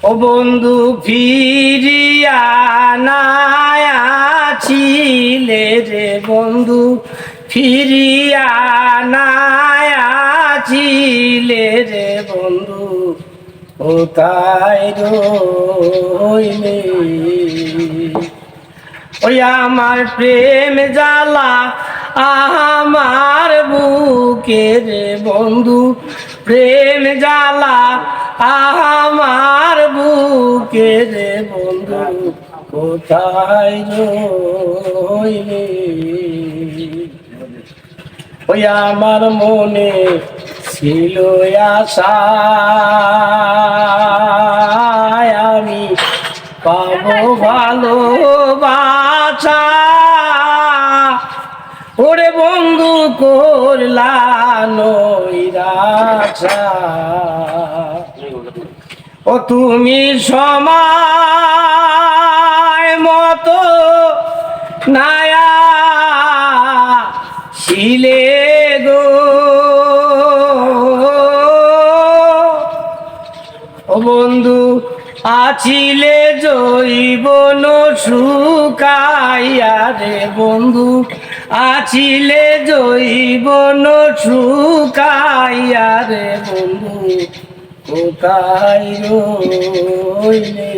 ও বন্ধু ফিরিয়া নাই আছিলে রে বন্ধু ফিরিয়া নাই আছিলে রে বন্ধু কোথায় রইলে ওই আমার প্রেম জ্বালা আমার বুকের বন্ধু প্রেম জ্বালা আমার বুকের বন্ধু কোথায় রইলে ওই আমার মনে ছিল আশা আমি পাবো ভালোবাসা ওরে বন্ধু করলা নৈরাশা ও তুমি সময় মতো নায়া ছিলে গো ও বন্ধু আছিলে জৈবন শুকাইয়া রে বন্ধু আছিলে জৈবন শুকাইয়া রে বন্ধু কোথায় রইলে